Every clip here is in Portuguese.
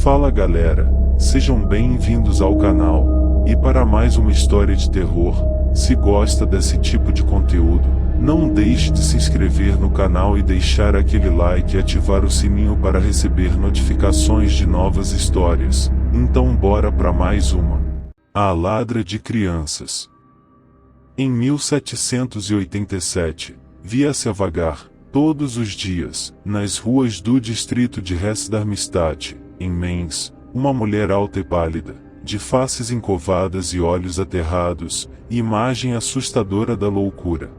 Fala galera, sejam bem-vindos ao canal, e para mais uma história de terror. Se gosta desse tipo de conteúdo, não deixe de se inscrever no canal e deixar aquele like e ativar o sininho para receber notificações de novas histórias. Então bora para mais uma. A Ladra de Crianças. Em 1787, via-se a vagar, todos os dias, nas ruas do distrito de Hesse-Darmstadt, em Mainz, uma mulher alta e pálida, de faces encovadas e olhos aterrados, imagem assustadora da loucura.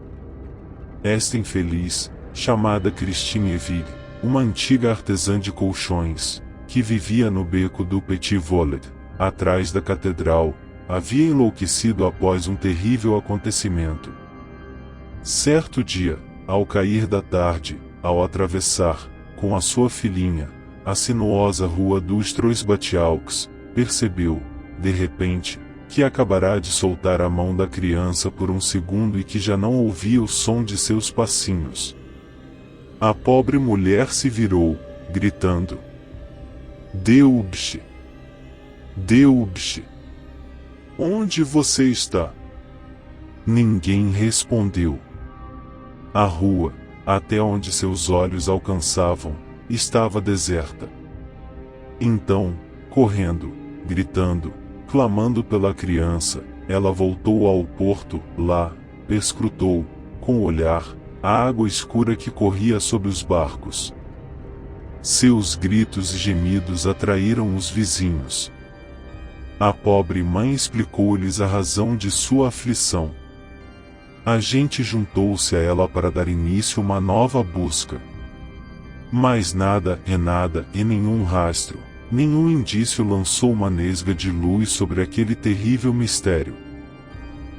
Esta infeliz, chamada Christine Eville, uma antiga artesã de colchões, que vivia no beco do Petit Volet, atrás da catedral, havia enlouquecido após um terrível acontecimento. Certo dia, ao cair da tarde, ao atravessar, com a sua filhinha, a sinuosa rua dos Trois-Batiaux, percebeu, de repente, que acabará de soltar a mão da criança por um segundo e que já não ouvia o som de seus passinhos. A pobre mulher se virou, gritando: "Deubche! Deubche! Onde você está?" Ninguém respondeu. A rua, até onde seus olhos alcançavam, estava deserta. Então, correndo, gritando, clamando pela criança, ela voltou ao porto. Lá, perscrutou, com o olhar, a água escura que corria sob os barcos. Seus gritos e gemidos atraíram os vizinhos. A pobre mãe explicou-lhes a razão de sua aflição. A gente juntou-se a ela para dar início a uma nova busca. Mas nada e nenhum rastro, nenhum indício lançou uma nesga de luz sobre aquele terrível mistério.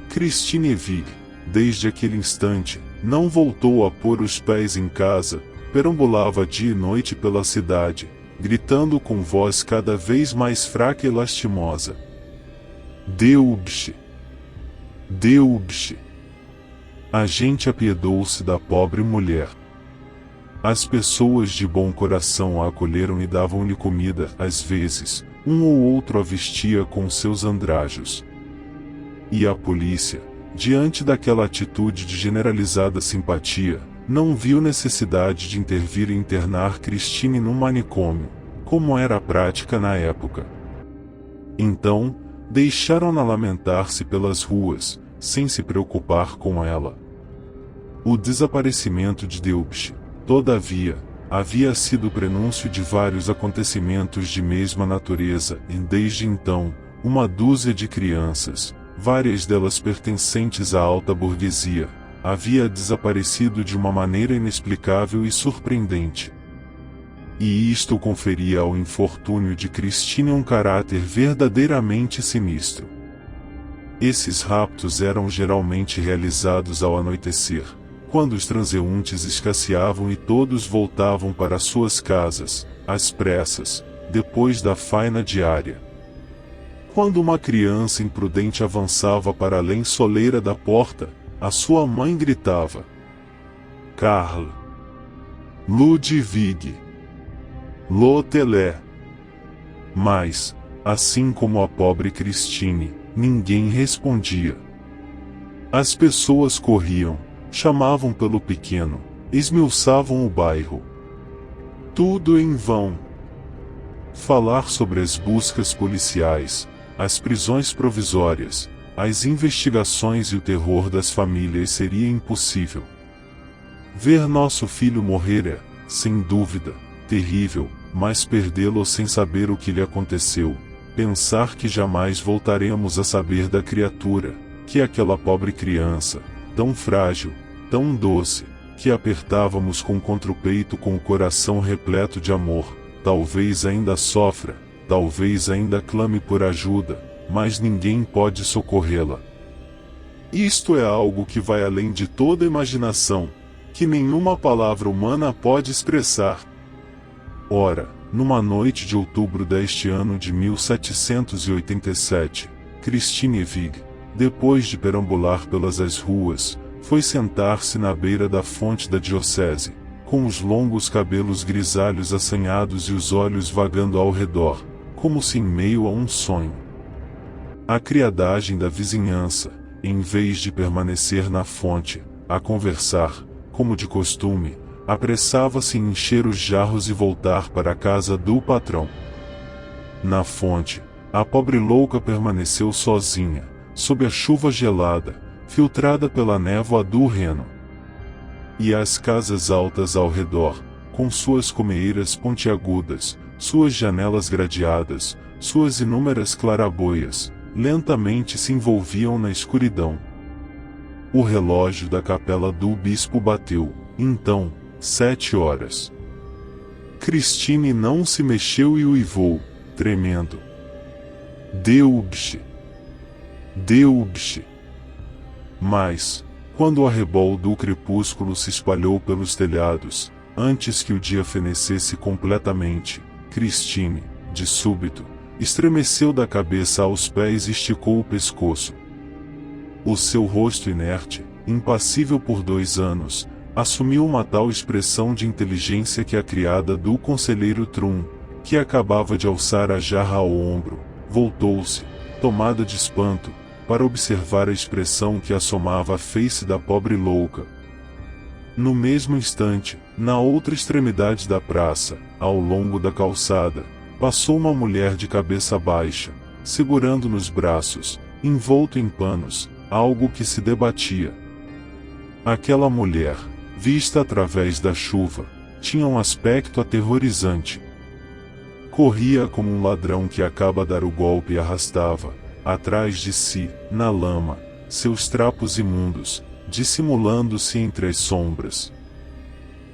Christine Eville, desde aquele instante, não voltou a pôr os pés em casa, perambulava dia e noite pela cidade, gritando com voz cada vez mais fraca e lastimosa: "Deubche! Deubche!" A gente apiedou-se da pobre mulher. As pessoas de bom coração a acolheram e davam-lhe comida, às vezes, um ou outro a vestia com seus andrajos. E a polícia, diante daquela atitude de generalizada simpatia, não viu necessidade de intervir e internar Christine num manicômio, como era a prática na época. Então, deixaram-na lamentar-se pelas ruas, sem se preocupar com ela. O desaparecimento de Deubche, todavia, havia sido o prenúncio de vários acontecimentos de mesma natureza, e desde então, uma dúzia de crianças, várias delas pertencentes à alta burguesia, havia desaparecido de uma maneira inexplicável e surpreendente. E isto conferia ao infortúnio de Christine um caráter verdadeiramente sinistro. Esses raptos eram geralmente realizados ao anoitecer, quando os transeuntes escasseavam e todos voltavam para suas casas, às pressas, depois da faina diária. Quando uma criança imprudente avançava para a lençoleira da porta, a sua mãe gritava: "Karl! Ludwig! Lotelé!" Mas, assim como a pobre Christine, ninguém respondia. As pessoas corriam, chamavam pelo pequeno, esmiuçavam o bairro. Tudo em vão. Falar sobre as buscas policiais, as prisões provisórias, as investigações e o terror das famílias seria impossível. Ver nosso filho morrer é, sem dúvida, terrível, mas perdê-lo sem saber o que lhe aconteceu, pensar que jamais voltaremos a saber da criatura, que aquela pobre criança, tão frágil, tão doce, que apertávamos contra o peito com o coração repleto de amor, talvez ainda sofra, talvez ainda clame por ajuda, mas ninguém pode socorrê-la. Isto é algo que vai além de toda imaginação, que nenhuma palavra humana pode expressar. Ora, numa noite de outubro deste ano de 1787, Christine Eville, depois de perambular pelas as ruas, foi sentar-se na beira da fonte da diocese, com os longos cabelos grisalhos assanhados e os olhos vagando ao redor, como se em meio a um sonho. A criadagem da vizinhança, em vez de permanecer na fonte, a conversar, como de costume, apressava-se em encher os jarros e voltar para a casa do patrão. Na fonte, a pobre louca permaneceu sozinha, sob a chuva gelada, filtrada pela névoa do Reno. E as casas altas ao redor, com suas comeeiras pontiagudas, suas janelas gradeadas, suas inúmeras claraboias, lentamente se envolviam na escuridão. O relógio da capela do bispo bateu, então, 7 horas. Christine não se mexeu e uivou, tremendo. Deus! Deus! Mas, quando o arrebol do crepúsculo se espalhou pelos telhados, antes que o dia fenecesse completamente, Christine, de súbito, estremeceu da cabeça aos pés e esticou o pescoço. O seu rosto inerte, impassível por 2 anos, assumiu uma tal expressão de inteligência que a criada do conselheiro Trum, que acabava de alçar a jarra ao ombro, voltou-se, tomada de espanto, para observar a expressão que assomava a face da pobre louca. No mesmo instante, na outra extremidade da praça, ao longo da calçada, passou uma mulher de cabeça baixa, segurando nos braços, envolto em panos, algo que se debatia. Aquela mulher, vista através da chuva, tinha um aspecto aterrorizante. Corria como um ladrão que acaba de dar o golpe e arrastava, atrás de si, na lama, seus trapos imundos, dissimulando-se entre as sombras.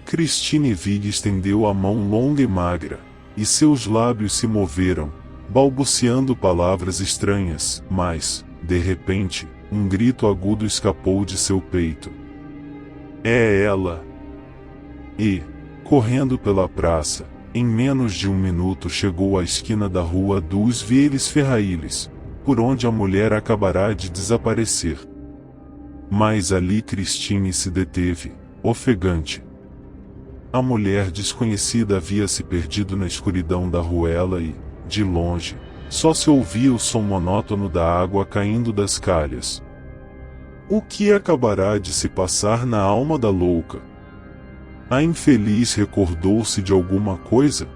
Christine Vig estendeu a mão longa e magra, e seus lábios se moveram, balbuciando palavras estranhas, mas, de repente, um grito agudo escapou de seu peito. É ela! E, correndo pela praça, em menos de 1 minuto chegou à esquina da rua dos Vieilles Ferrailles, por onde a mulher acabará de desaparecer. Mas ali Christine se deteve, ofegante. A mulher desconhecida havia se perdido na escuridão da ruela e, de longe, só se ouvia o som monótono da água caindo das calhas. O que acabará de se passar na alma da louca? A infeliz recordou-se de alguma coisa?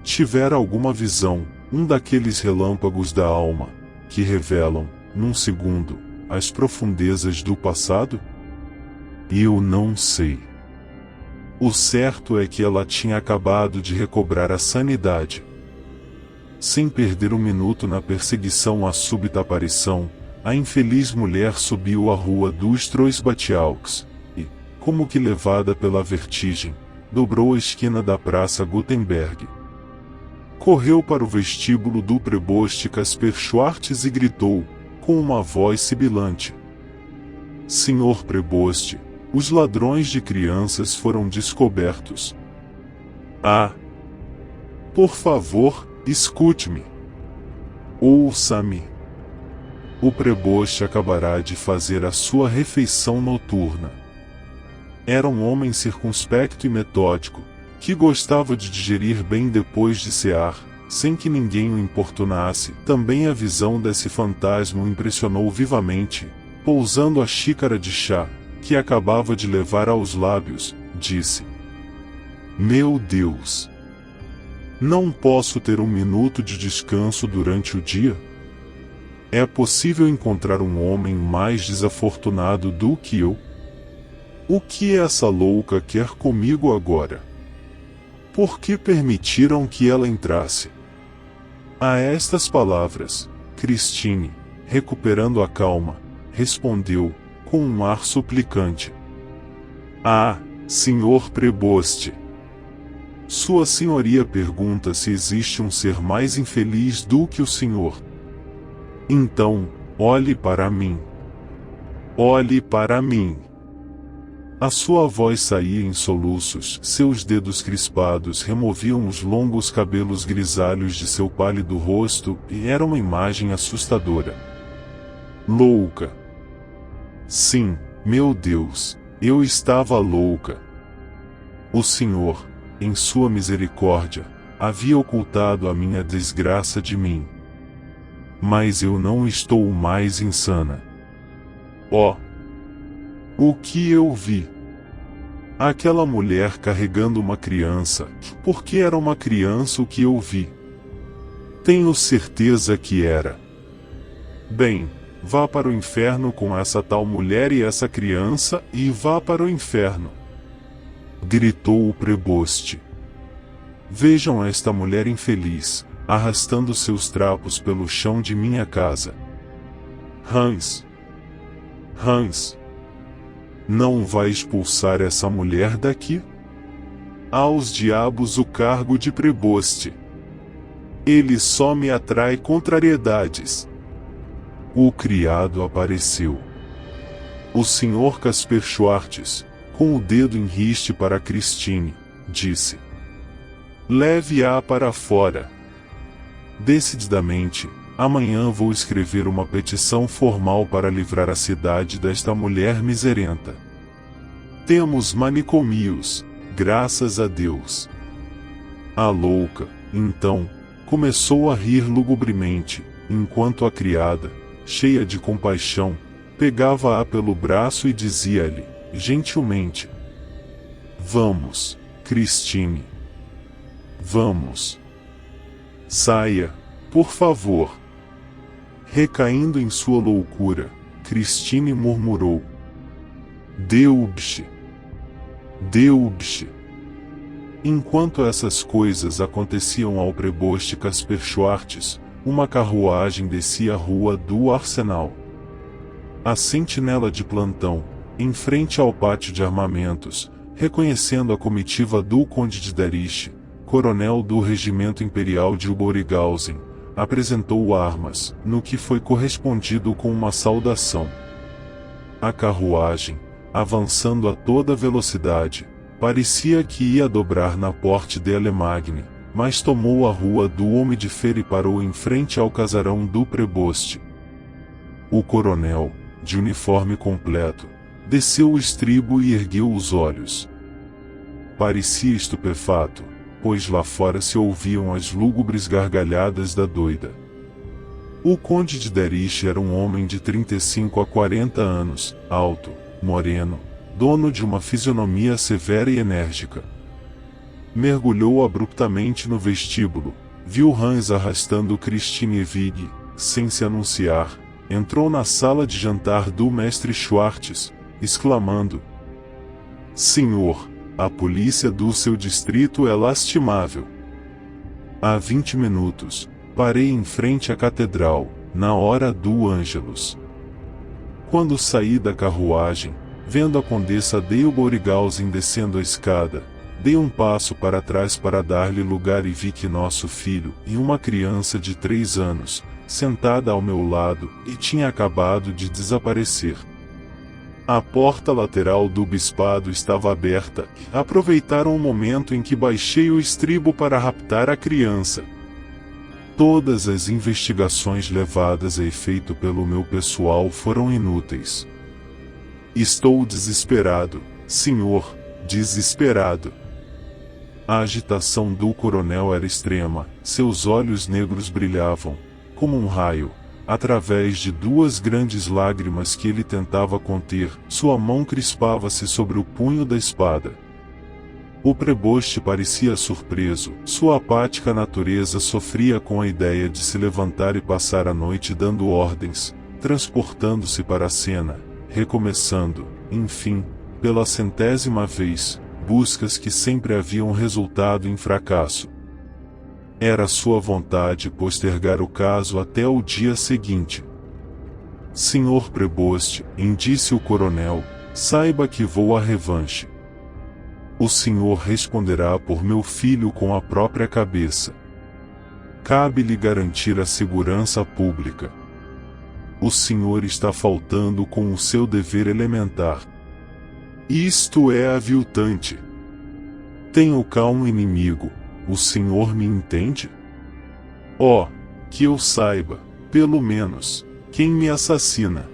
Tivera alguma visão, um daqueles relâmpagos da alma, que revelam, num segundo, as profundezas do passado? Eu não sei. O certo é que ela tinha acabado de recobrar a sanidade. Sem perder 1 minuto na perseguição à súbita aparição, a infeliz mulher subiu a rua dos Trois Batiaux, e, como que levada pela vertigem, dobrou a esquina da Praça Gutenberg. Correu para o vestíbulo do preboste Casper Schwartz e gritou, com uma voz sibilante: Senhor preboste, os ladrões de crianças foram descobertos. Ah! Por favor, escute-me. Ouça-me. O preboste acabará de fazer a sua refeição noturna. Era um homem circunspecto e metódico, que gostava de digerir bem depois de cear, sem que ninguém o importunasse. Também a visão desse fantasma o impressionou vivamente. Pousando a xícara de chá, que acabava de levar aos lábios, disse: Meu Deus! Não posso ter 1 minuto de descanso durante o dia? É possível encontrar um homem mais desafortunado do que eu? O que essa louca quer comigo agora? Por que permitiram que ela entrasse? A estas palavras, Christine, recuperando a calma, respondeu, com um ar suplicante: Ah, senhor preboste! Sua senhoria pergunta se existe um ser mais infeliz do que o senhor. Então, olhe para mim. Olhe para mim. A sua voz saía em soluços, seus dedos crispados removiam os longos cabelos grisalhos de seu pálido rosto, e era uma imagem assustadora. Louca. Sim, meu Deus, eu estava louca. O Senhor, em sua misericórdia, havia ocultado a minha desgraça de mim. Mas eu não estou mais insana. Oh! O que eu vi? Aquela mulher carregando uma criança. Por que era uma criança o que eu vi? Tenho certeza que era. Bem, vá para o inferno com essa tal mulher e essa criança, e vá para o inferno! Gritou o preboste. Vejam esta mulher infeliz, arrastando seus trapos pelo chão de minha casa. Hans! Hans! Não vai expulsar essa mulher daqui? Aos diabos o cargo de preboste! Ele só me atrai contrariedades. O criado apareceu. O Sr. Casper Schwartz, com o dedo em riste para Christine, disse: leve-a para fora. Decididamente, amanhã vou escrever uma petição formal para livrar a cidade desta mulher miserenta. Temos manicomios, graças a Deus. A louca, então, começou a rir lugubremente, enquanto a criada, cheia de compaixão, pegava-a pelo braço e dizia-lhe, gentilmente: vamos, Christine. Vamos. Saia, por favor. Recaindo em sua loucura, Christine murmurou: Deubche. Deubche. Enquanto essas coisas aconteciam ao preboste Casper Schwartz, uma carruagem descia a rua do Arsenal. A sentinela de plantão, em frente ao pátio de armamentos, reconhecendo a comitiva do Conde de Deriche, coronel do Regimento Imperial de Oberhausen, apresentou armas, no que foi correspondido com uma saudação. A carruagem, avançando a toda velocidade, parecia que ia dobrar na Porte de Allemagne, mas tomou a rua do Homem de Feira e parou em frente ao casarão do preboste. O coronel, de uniforme completo, desceu o estribo e ergueu os olhos. Parecia estupefato, pois lá fora se ouviam as lúgubres gargalhadas da doida. O Conde de Deriche era um homem de 35 a 40 anos, alto, moreno, dono de uma fisionomia severa e enérgica. Mergulhou abruptamente no vestíbulo, viu Hans arrastando Christine Evig, sem se anunciar, entrou na sala de jantar do mestre Schwartz, exclamando: Senhor, a polícia do seu distrito é lastimável. Há 20 minutos, parei em frente à catedral, na hora do Ângelus. Quando saí da carruagem, vendo a condessa de Oberhausen descendo a escada, dei um passo para trás para dar-lhe lugar e vi que nosso filho, e uma criança de 3 anos, sentada ao meu lado, e tinha acabado de desaparecer. A porta lateral do bispado estava aberta, e aproveitaram o momento em que baixei o estribo para raptar a criança. Todas as investigações levadas a efeito pelo meu pessoal foram inúteis. Estou desesperado, senhor, desesperado. A agitação do coronel era extrema, seus olhos negros brilhavam, como um raio, através de 2 grandes lágrimas que ele tentava conter, sua mão crispava-se sobre o punho da espada. O preboste parecia surpreso, sua apática natureza sofria com a ideia de se levantar e passar a noite dando ordens, transportando-se para a cena, recomeçando, enfim, pela 100ª vez, buscas que sempre haviam resultado em fracasso. Era sua vontade postergar o caso até o dia seguinte. Senhor preboste, disse o coronel, saiba que vou à revanche. O senhor responderá por meu filho com a própria cabeça. Cabe-lhe garantir a segurança pública. O senhor está faltando com o seu dever elementar. Isto é aviltante. Tenho cá um inimigo, o senhor me entende? Oh, que eu saiba, pelo menos, quem me assassina.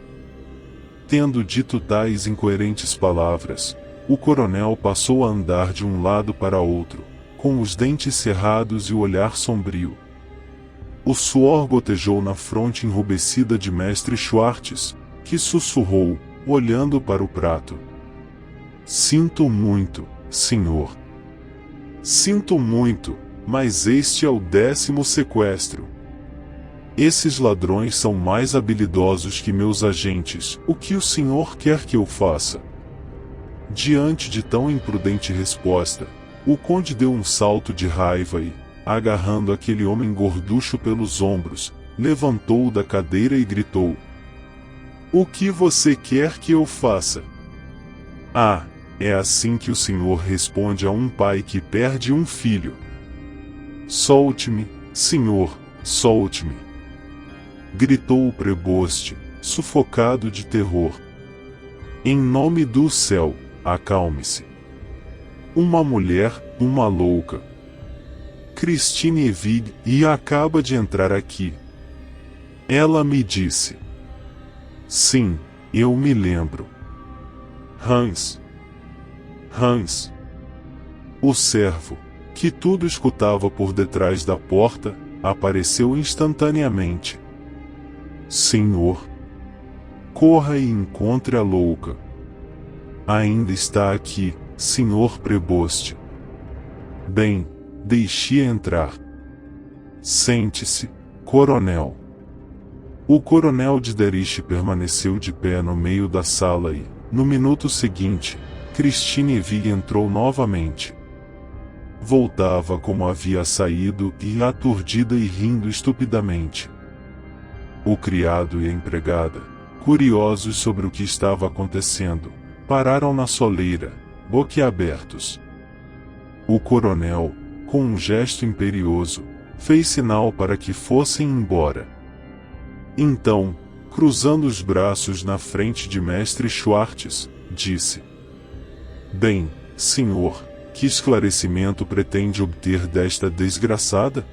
Tendo dito tais incoerentes palavras, o coronel passou a andar de um lado para outro, com os dentes cerrados e o olhar sombrio. O suor gotejou na fronte enrubescida de Mestre Schwartz, que sussurrou, olhando para o prato. Sinto muito, senhor. Sinto muito, mas este é o 10º sequestro. Esses ladrões são mais habilidosos que meus agentes. O que o senhor quer que eu faça? Diante de tão imprudente resposta, o conde deu um salto de raiva e, agarrando aquele homem gorducho pelos ombros, levantou-o da cadeira e gritou: "O que você quer que eu faça?" "Ah, é assim que o senhor responde a um pai que perde um filho." "Solte-me, senhor, solte-me!" gritou o preboste, sufocado de terror. "Em nome do céu, acalme-se. Uma mulher, uma louca. Christine Evig e acaba de entrar aqui. Ela me disse." "Sim, eu me lembro. Hans." Hans. O servo, que tudo escutava por detrás da porta, apareceu instantaneamente. "Senhor, corra e encontre a louca. Ainda está aqui, senhor preboste." "Bem, deixe-a entrar. Sente-se, coronel." O coronel de Derich permaneceu de pé no meio da sala e, no minuto seguinte, Christine Evig entrou novamente. Voltava como havia saído e aturdida e rindo estupidamente. O criado e a empregada, curiosos sobre o que estava acontecendo, pararam na soleira, boquiabertos. O coronel, com um gesto imperioso, fez sinal para que fossem embora. Então, cruzando os braços na frente de Mestre Schwartz, disse: "Bem, senhor, que esclarecimento pretende obter desta desgraçada?"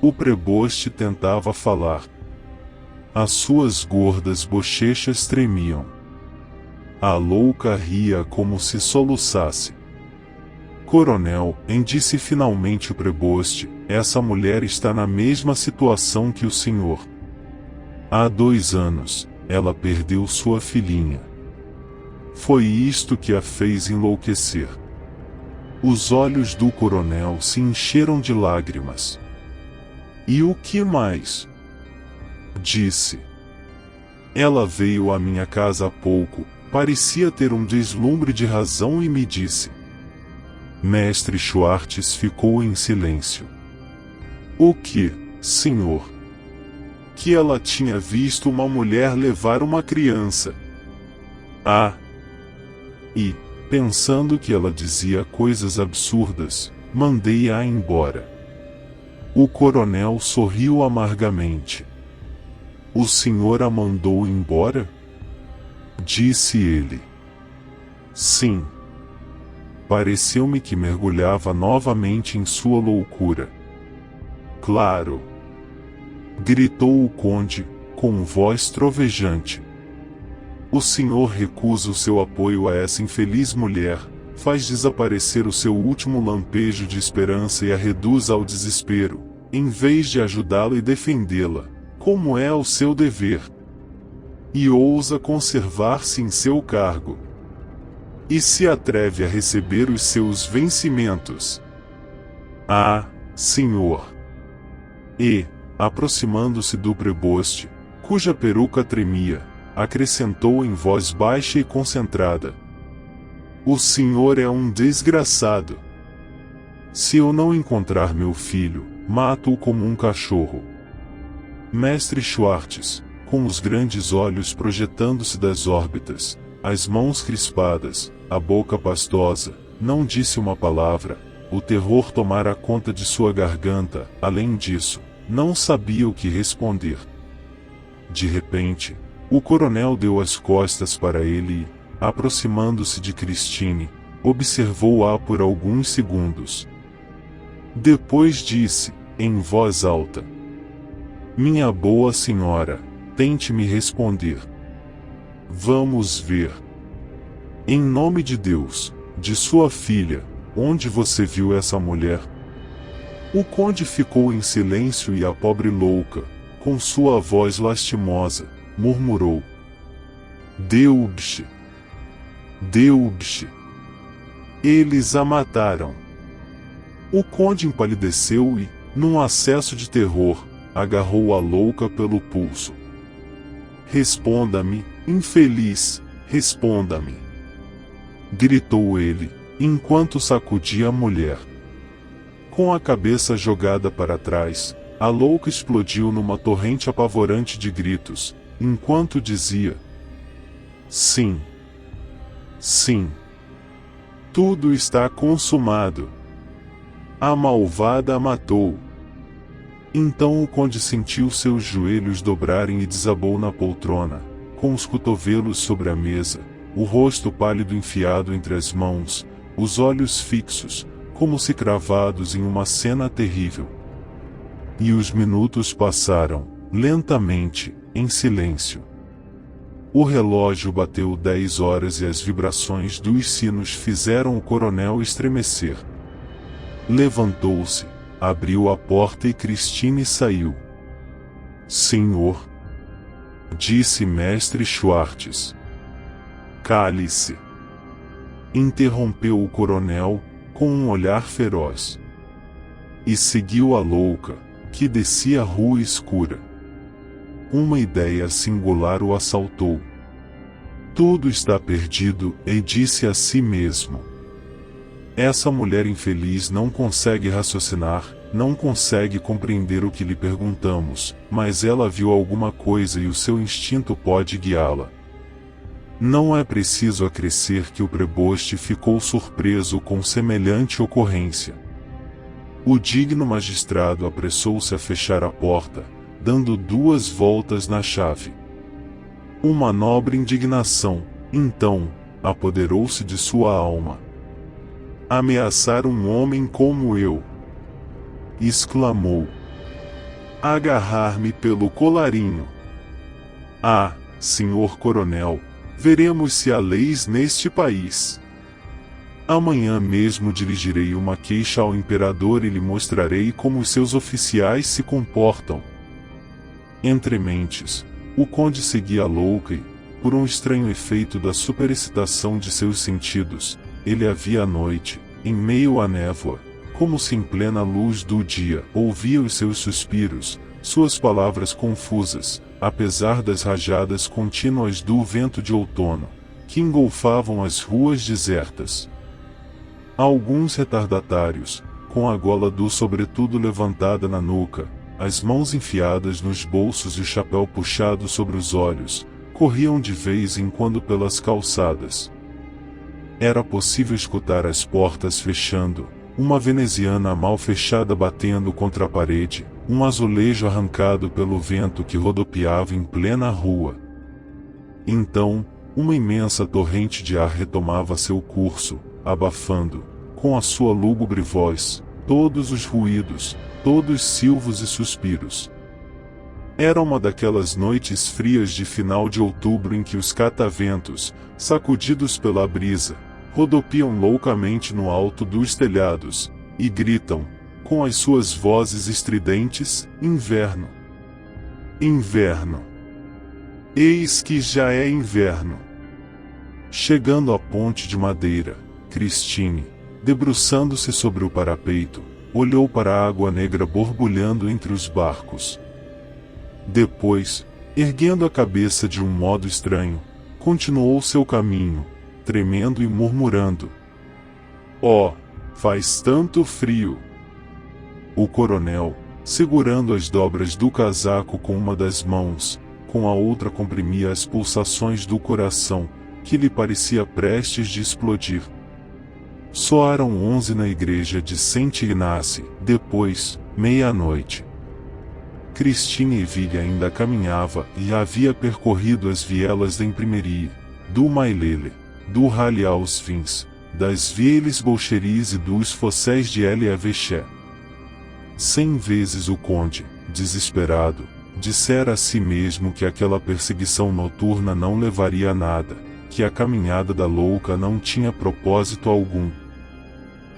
O preboste tentava falar. As suas gordas bochechas tremiam. A louca ria como se soluçasse. "Coronel", disse finalmente o preboste, "essa mulher está na mesma situação que o senhor. Há 2 anos, ela perdeu sua filhinha. Foi isto que a fez enlouquecer." Os olhos do coronel se encheram de lágrimas. "E o que mais?" disse. "Ela veio à minha casa há pouco, parecia ter um deslumbre de razão e me disse." Mestre Schwartz ficou em silêncio. "O que, senhor?" "Que ela tinha visto uma mulher levar uma criança." "Ah!" E, pensando que ela dizia coisas absurdas, mandei-a embora. O coronel sorriu amargamente. "O senhor a mandou embora?" disse ele. "Sim." Pareceu-me que mergulhava novamente em sua loucura. "Claro!" gritou o conde, com voz trovejante. "O senhor recusa o seu apoio a essa infeliz mulher, faz desaparecer o seu último lampejo de esperança e a reduz ao desespero, em vez de ajudá-la e defendê-la, como é o seu dever. E ousa conservar-se em seu cargo. E se atreve a receber os seus vencimentos." "Ah, senhor!" E, aproximando-se do preboste, cuja peruca tremia, acrescentou em voz baixa e concentrada: "O senhor é um desgraçado. Se eu não encontrar meu filho, mato-o como um cachorro." Mestre Schwartz, com os grandes olhos projetando-se das órbitas, as mãos crispadas, a boca pastosa, não disse uma palavra. O terror tomara conta de sua garganta. Além disso, não sabia o que responder. De repente, o coronel deu as costas para ele e, aproximando-se de Christine, observou-a por alguns segundos. Depois disse, em voz alta: "Minha boa senhora, tente me responder. Vamos ver. Em nome de Deus, de sua filha, onde você viu essa mulher? O conde ficou em silêncio e a pobre louca, com sua voz lastimosa, murmurou: Deubche! Deubche! Eles a mataram. O conde empalideceu e, num acesso de terror, agarrou a louca pelo pulso. Responda-me, infeliz, responda-me! Gritou ele, enquanto sacudia a mulher. Com a cabeça jogada para trás, a louca explodiu numa torrente apavorante de gritos, enquanto dizia: Sim. Sim. Tudo está consumado. A malvada a matou. Então o conde sentiu seus joelhos dobrarem e desabou na poltrona, com os cotovelos sobre a mesa, o rosto pálido enfiado entre as mãos, os olhos fixos, como se cravados em uma cena terrível. E os minutos passaram, lentamente, em silêncio. O relógio bateu 10 horas e as vibrações dos sinos fizeram o coronel estremecer. Levantou-se, abriu a porta e Christine saiu. Senhor, disse mestre Schwartz. Cale-se, interrompeu o coronel, com um olhar feroz. E seguiu a louca, que descia a rua escura. Uma ideia singular o assaltou. Tudo está perdido, e disse a si mesmo. Essa mulher infeliz não consegue raciocinar, não consegue compreender o que lhe perguntamos, mas ela viu alguma coisa e o seu instinto pode guiá-la. Não é preciso acrescer que o preboste ficou surpreso com semelhante ocorrência. O digno magistrado apressou-se a fechar a porta, dando 2 voltas na chave. Uma nobre indignação, então, apoderou-se de sua alma. Ameaçar um homem como eu! Exclamou. Agarrar-me pelo colarinho. Ah, senhor coronel, veremos se há leis neste país. Amanhã mesmo dirigirei uma queixa ao imperador e lhe mostrarei como os seus oficiais se comportam. Entre mentes, o conde seguia louca e, por um estranho efeito da superexcitação de seus sentidos, ele a via à noite, em meio à névoa, como se em plena luz do dia ouvia os seus suspiros, suas palavras confusas, apesar das rajadas contínuas do vento de outono, que engolfavam as ruas desertas. Alguns retardatários, com a gola do sobretudo levantada na nuca, as mãos enfiadas nos bolsos e o chapéu puxado sobre os olhos, corriam de vez em quando pelas calçadas. Era possível escutar as portas fechando, uma veneziana mal fechada batendo contra a parede, um azulejo arrancado pelo vento que rodopiava em plena rua. Então, uma imensa torrente de ar retomava seu curso, abafando, com a sua lúgubre voz, todos os ruídos, todos os silvos e suspiros. Era uma daquelas noites frias de final de outubro em que os cataventos, sacudidos pela brisa, rodopiam loucamente no alto dos telhados, e gritam, com as suas vozes estridentes, inverno. Inverno. Eis que já é inverno. Chegando à ponte de madeira, Christine, debruçando-se sobre o parapeito, olhou para a água negra borbulhando entre os barcos. Depois, erguendo a cabeça de um modo estranho, continuou seu caminho, tremendo e murmurando: Oh, faz tanto frio! O coronel, segurando as dobras do casaco com uma das mãos, com a outra comprimia as pulsações do coração, que lhe parecia prestes de explodir. Soaram 11 na igreja de Saint-Ignace, depois, meia-noite. Christine Eville ainda caminhava e havia percorrido as vielas da imprimerie, do Maillele, do Rallye aos Vins, das Vieilles Bolcheries e dos Fossés de L.A.Véché. 100 vezes o conde, desesperado, dissera a si mesmo que aquela perseguição noturna não levaria a nada, que a caminhada da louca não tinha propósito algum.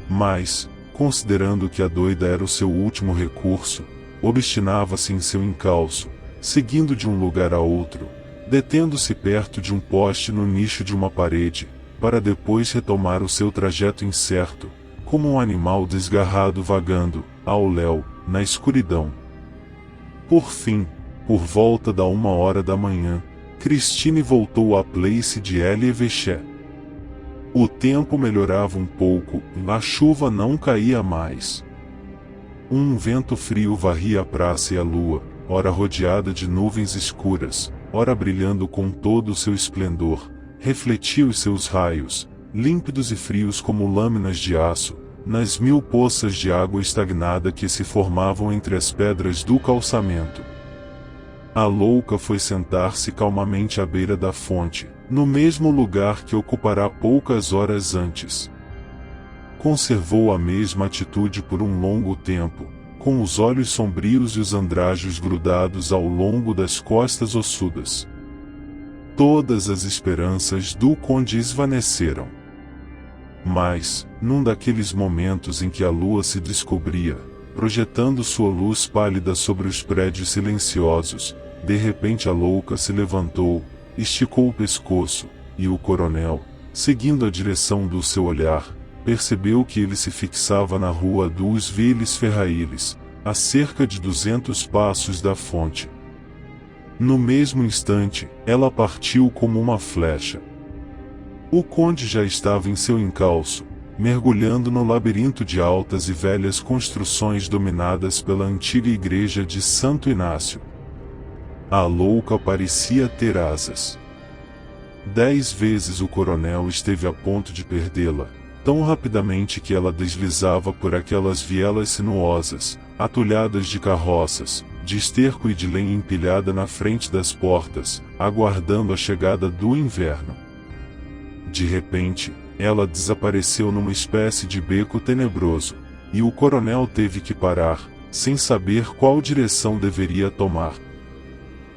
Mas, considerando que a doida era o seu último recurso, obstinava-se em seu encalço, seguindo de um lugar a outro, detendo-se perto de um poste no nicho de uma parede, para depois retomar o seu trajeto incerto, como um animal desgarrado vagando, ao léu, na escuridão. Por fim, por volta da 1h da manhã, Christine voltou à place de L'Evêché. O tempo melhorava um pouco, a chuva não caía mais. Um vento frio varria a praça e a lua, ora rodeada de nuvens escuras, ora brilhando com todo o seu esplendor, refletia os seus raios, límpidos e frios como lâminas de aço, nas 1000 poças de água estagnada que se formavam entre as pedras do calçamento. A louca foi sentar-se calmamente à beira da fonte, no mesmo lugar que ocupara poucas horas antes. Conservou a mesma atitude por um longo tempo, com os olhos sombrios e os andrajos grudados ao longo das costas ossudas. Todas as esperanças do conde esvaneceram. Mas, num daqueles momentos em que a lua se descobria, projetando sua luz pálida sobre os prédios silenciosos, de repente a louca se levantou, esticou o pescoço, e o coronel, seguindo a direção do seu olhar, percebeu que ele se fixava na rua dos Velhos Ferrailles, a cerca de 200 passos da fonte. No mesmo instante, ela partiu como uma flecha. O conde já estava em seu encalço, mergulhando no labirinto de altas e velhas construções dominadas pela antiga igreja de Santo Inácio. A louca parecia ter asas. 10 vezes o coronel esteve a ponto de perdê-la, tão rapidamente que ela deslizava por aquelas vielas sinuosas, atulhadas de carroças, de esterco e de lenha empilhada na frente das portas, aguardando a chegada do inverno. De repente, ela desapareceu numa espécie de beco tenebroso, e o coronel teve que parar, sem saber qual direção deveria tomar.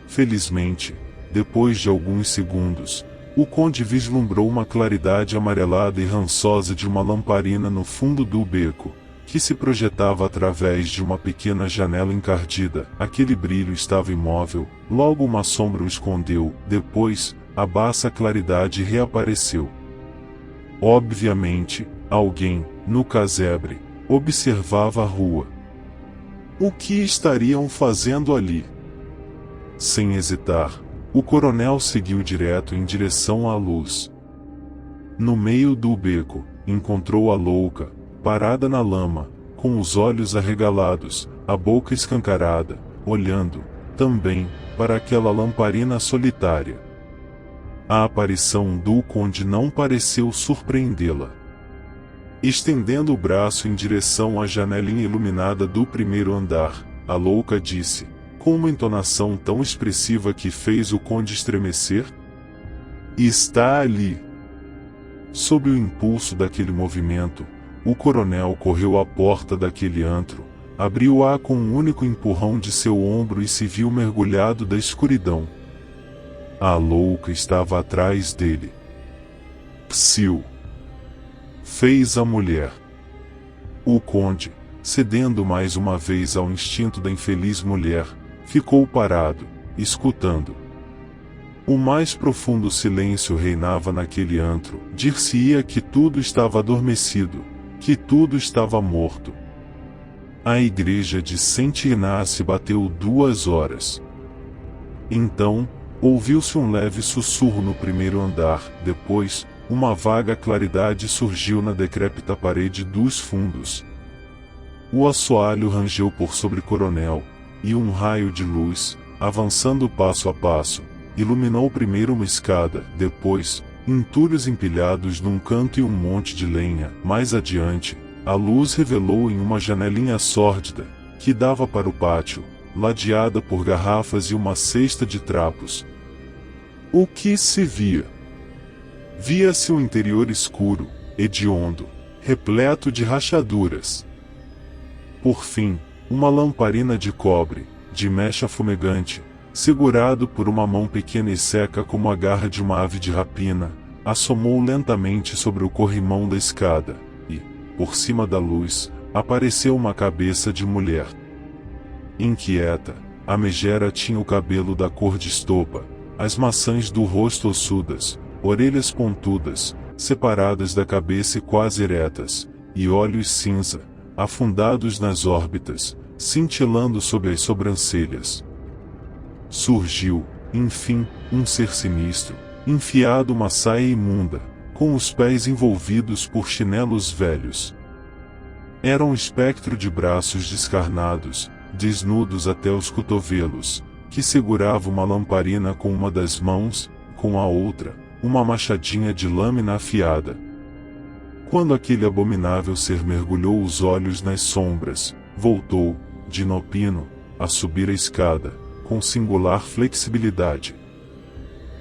Felizmente, depois de alguns segundos, o conde vislumbrou uma claridade amarelada e rançosa de uma lamparina no fundo do beco, que se projetava através de uma pequena janela encardida. Aquele brilho estava imóvel, logo uma sombra o escondeu, depois, a baça claridade reapareceu. Obviamente, alguém, no casebre, observava a rua. O que estariam fazendo ali? Sem hesitar, o coronel seguiu direto em direção à luz. No meio do beco, encontrou a louca, parada na lama, com os olhos arregalados, a boca escancarada, olhando, também, para aquela lamparina solitária. A aparição do conde não pareceu surpreendê-la. Estendendo o braço em direção à janelinha iluminada do primeiro andar, a louca disse, com uma entonação tão expressiva que fez o conde estremecer: "Está ali." Sob o impulso daquele movimento, o coronel correu à porta daquele antro, abriu-a com um único empurrão de seu ombro e se viu mergulhado da escuridão. A louca estava atrás dele. "Psiu!" fez a mulher. O conde, cedendo mais uma vez ao instinto da infeliz mulher, ficou parado, escutando. O mais profundo silêncio reinava naquele antro. Dir-se-ia que tudo estava adormecido, que tudo estava morto. A igreja de Saint Inácio bateu 2 horas. Então, ouviu-se um leve sussurro no primeiro andar, depois, uma vaga claridade surgiu na decrépita parede dos fundos. O assoalho rangeu por sobre o coronel, e um raio de luz, avançando passo a passo, iluminou primeiro uma escada, depois, entulhos empilhados num canto e um monte de lenha. Mais adiante, a luz revelou em uma janelinha sórdida, que dava para o pátio, ladeada por garrafas e uma cesta de trapos. O que se via? Via-se um interior escuro, hediondo, repleto de rachaduras. Por fim, uma lamparina de cobre, de mecha fumegante, segurado por uma mão pequena e seca como a garra de uma ave de rapina, assomou lentamente sobre o corrimão da escada, e, por cima da luz, apareceu uma cabeça de mulher. Inquieta, a megera tinha o cabelo da cor de estopa, as maçãs do rosto ossudas, orelhas pontudas, separadas da cabeça e quase eretas, e olhos cinza, afundados nas órbitas, cintilando sob as sobrancelhas. Surgiu, enfim, um ser sinistro, enfiado uma saia imunda, com os pés envolvidos por chinelos velhos. Era um espectro de braços descarnados, desnudos até os cotovelos, que segurava uma lamparina com uma das mãos, com a outra, uma machadinha de lâmina afiada. Quando aquele abominável ser mergulhou os olhos nas sombras, voltou, de inopino, a subir a escada, com singular flexibilidade.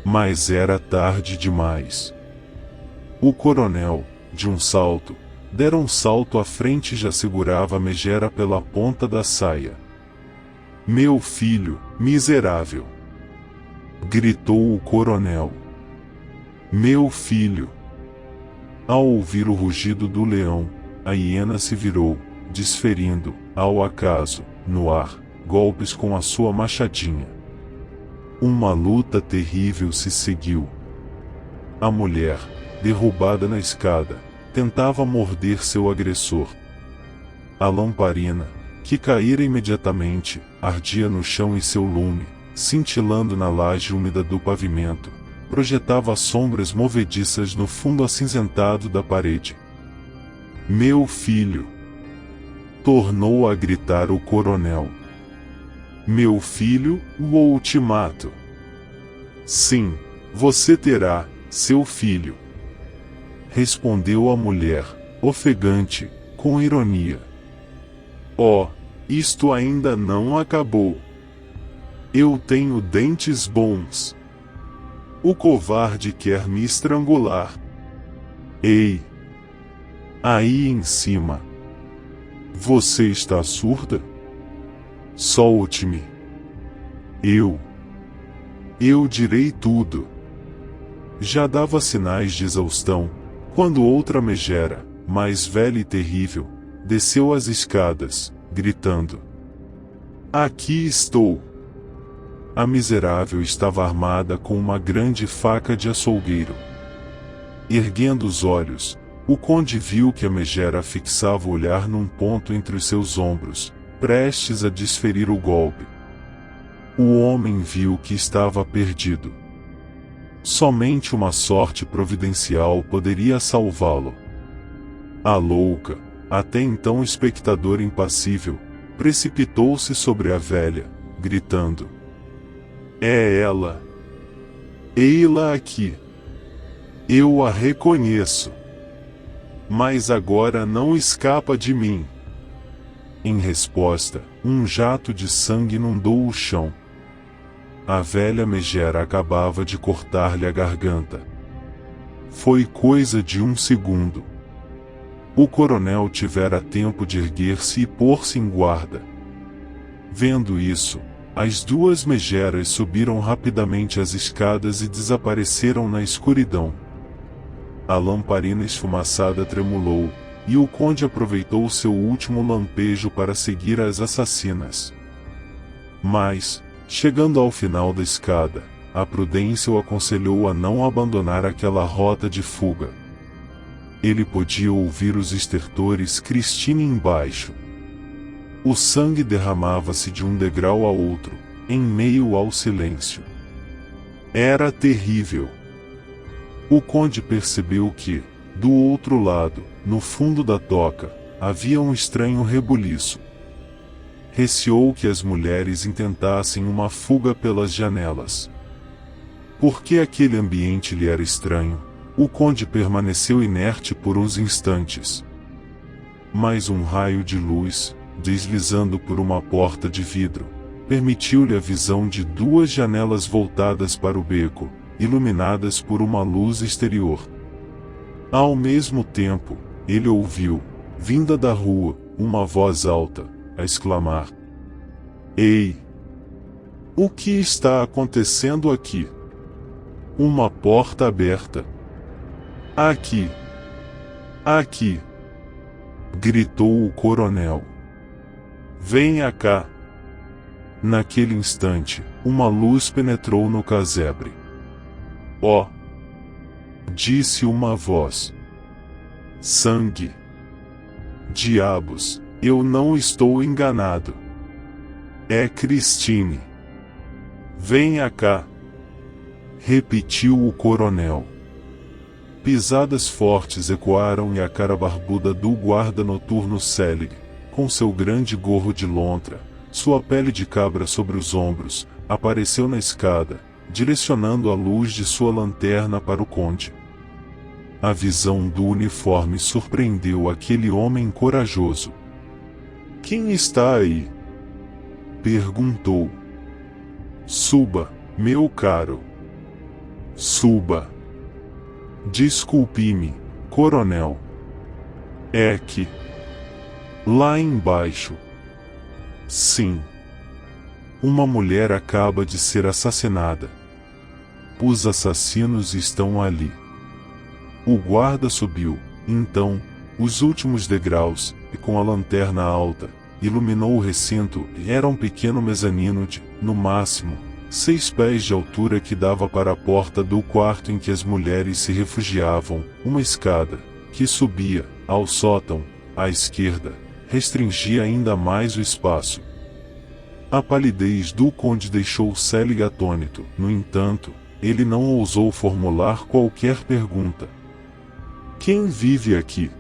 Mas era tarde demais. O coronel, de um salto, dera um salto à frente e já segurava a megera pela ponta da saia. "Meu filho, miserável!" gritou o coronel. "Meu filho!" Ao ouvir o rugido do leão, a hiena se virou, desferindo, ao acaso, no ar, golpes com a sua machadinha. Uma luta terrível se seguiu. A mulher, derrubada na escada, tentava morder seu agressor. A lamparina, que caíra imediatamente, ardia no chão e seu lume, cintilando na laje úmida do pavimento, projetava sombras movediças no fundo acinzentado da parede. "Meu filho!" tornou a gritar o coronel. "Meu filho, ou te mato." "Sim, você terá, seu filho," respondeu a mulher, ofegante, com ironia. "Oh, isto ainda não acabou. Eu tenho dentes bons. O covarde quer me estrangular. Ei! Aí em cima. Você está surda? Solte-me. Eu direi tudo." Já dava sinais de exaustão, quando outra megera, mais velha e terrível, desceu as escadas, gritando: "Aqui estou!" A miserável estava armada com uma grande faca de açougueiro. Erguendo os olhos, o conde viu que a megera fixava o olhar num ponto entre os seus ombros, prestes a desferir o golpe. O homem viu que estava perdido. Somente uma sorte providencial poderia salvá-lo. A louca, até então espectador impassível, precipitou-se sobre a velha, gritando: "É ela! Ei-la aqui! Eu a reconheço! Mas agora não escapa de mim!" Em resposta, um jato de sangue inundou o chão. A velha megera acabava de cortar-lhe a garganta. Foi coisa de um segundo. O coronel tivera tempo de erguer-se e pôr-se em guarda. Vendo isso, as duas megeras subiram rapidamente as escadas e desapareceram na escuridão. A lamparina esfumaçada tremulou, e o conde aproveitou seu último lampejo para seguir as assassinas. Mas, chegando ao final da escada, a prudência o aconselhou a não abandonar aquela rota de fuga. Ele podia ouvir os estertores Christine embaixo. O sangue derramava-se de um degrau a outro, em meio ao silêncio. Era terrível. O conde percebeu que, do outro lado, no fundo da toca, havia um estranho rebuliço. Receou que as mulheres intentassem uma fuga pelas janelas. Porque aquele ambiente lhe era estranho, o conde permaneceu inerte por uns instantes. Mas um raio de luz, deslizando por uma porta de vidro, permitiu-lhe a visão de duas janelas voltadas para o beco, iluminadas por uma luz exterior. Ao mesmo tempo, ele ouviu, vinda da rua, uma voz alta, a exclamar: "Ei! O que está acontecendo aqui? Uma porta aberta. Aqui! Aqui!" gritou o coronel. Venha cá! Naquele instante, uma luz penetrou no casebre. Oh! Disse uma voz. Sangue! Diabos, eu não estou enganado. É Christine. Venha cá! Repetiu o coronel. Pisadas fortes ecoaram e a cara barbuda do guarda noturno Selig, com seu grande gorro de lontra, sua pele de cabra sobre os ombros, apareceu na escada, direcionando a luz de sua lanterna para o conde. A visão do uniforme surpreendeu aquele homem corajoso. Quem está aí? Perguntou. Suba, meu caro. Suba. Desculpe-me, coronel. É que... lá embaixo... Sim. Uma mulher acaba de ser assassinada. Os assassinos estão ali. O guarda subiu, então, os últimos degraus, e com a lanterna alta, iluminou o recinto. Era um pequeno mezanino de, no máximo, 6 pés de altura que dava para a porta do quarto em que as mulheres se refugiavam, uma escada, que subia, ao sótão, à esquerda, restringia ainda mais o espaço. A palidez do conde deixou Selig atônito. No entanto, ele não ousou formular qualquer pergunta. Quem vive aqui?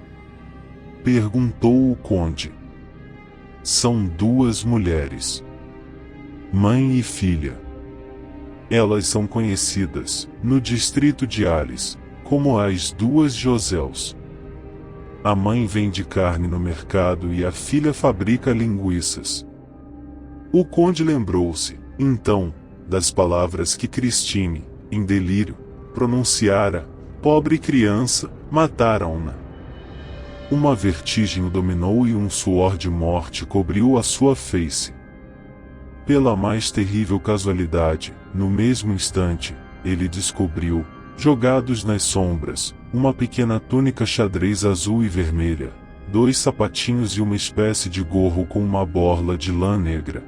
Perguntou o conde. São 2 mulheres. Mãe e filha. Elas são conhecidas, no distrito de Ales, como as 2 Josels. A mãe vende carne no mercado e a filha fabrica linguiças. O conde lembrou-se, então, das palavras que Christine, em delírio, pronunciara. Pobre criança, mataram-na. Uma vertigem o dominou e um suor de morte cobriu a sua face. Pela mais terrível casualidade, no mesmo instante, ele descobriu, jogados nas sombras, uma pequena túnica xadrez azul e vermelha, 2 sapatinhos e uma espécie de gorro com uma borla de lã negra.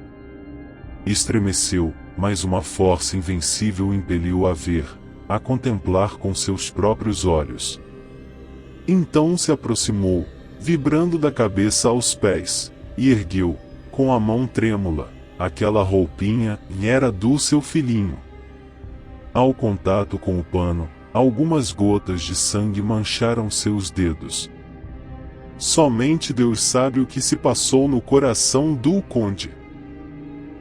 Estremeceu, mas uma força invencível o impeliu a ver, a contemplar com seus próprios olhos. Então se aproximou, vibrando da cabeça aos pés, e ergueu, com a mão trêmula, aquela roupinha, e era do seu filhinho. Ao contato com o pano, algumas gotas de sangue mancharam seus dedos. Somente Deus sabe o que se passou no coração do conde.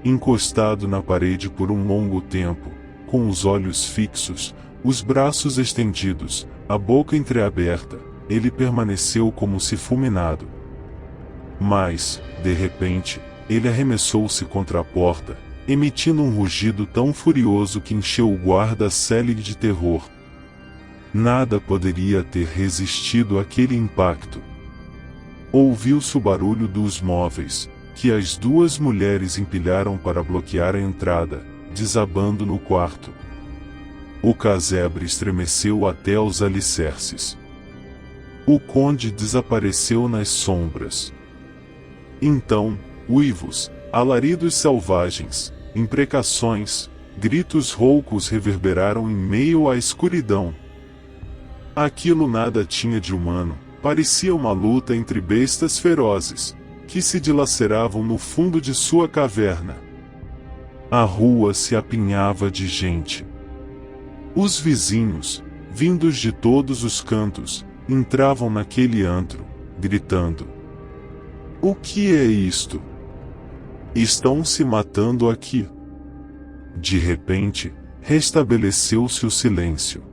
Encostado na parede por um longo tempo, com os olhos fixos, os braços estendidos, a boca entreaberta, ele permaneceu como se fulminado. Mas, de repente, ele arremessou-se contra a porta, emitindo um rugido tão furioso que encheu o guarda Selig de terror. Nada poderia ter resistido àquele impacto. Ouviu-se o barulho dos móveis, que as 2 mulheres empilharam para bloquear a entrada, desabando no quarto. O casebre estremeceu até os alicerces. O conde desapareceu nas sombras. Então, uivos, alaridos selvagens, imprecações, gritos roucos reverberaram em meio à escuridão. Aquilo nada tinha de humano, parecia uma luta entre bestas ferozes, que se dilaceravam no fundo de sua caverna. A rua se apinhava de gente. Os vizinhos, vindos de todos os cantos, entravam naquele antro, gritando: "O que é isto? Estão se matando aqui." De repente, restabeleceu-se o silêncio.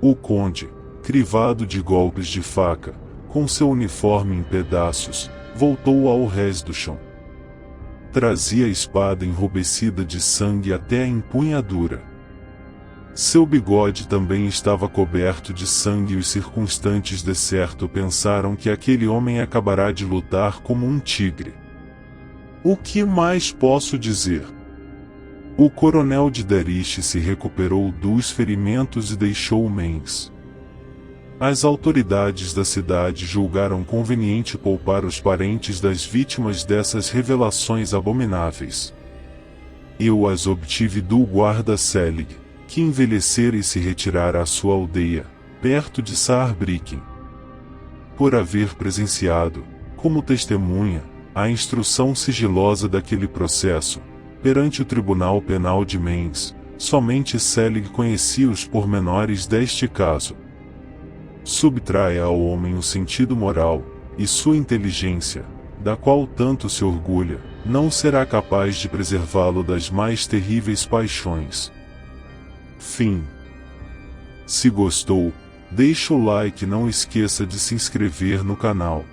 O conde, crivado de golpes de faca, com seu uniforme em pedaços, voltou ao rés do chão. Trazia a espada enrubescida de sangue até a empunhadura. Seu bigode também estava coberto de sangue e os circunstantes de certo pensaram que aquele homem acabará de lutar como um tigre. O que mais posso dizer? O coronel de Dariche se recuperou dos ferimentos e deixou o Mens. As autoridades da cidade julgaram conveniente poupar os parentes das vítimas dessas revelações abomináveis. Eu as obtive do guarda Selig, que envelhecera e se retirara à sua aldeia, perto de Saarbrücken. Por haver presenciado, como testemunha, a instrução sigilosa daquele processo, perante o Tribunal Penal de Mainz, somente Selig conhecia os pormenores deste caso. Subtraia ao homem o sentido moral, e sua inteligência, da qual tanto se orgulha, não será capaz de preservá-lo das mais terríveis paixões. Fim. Se gostou, deixa o like e não esqueça de se inscrever no canal.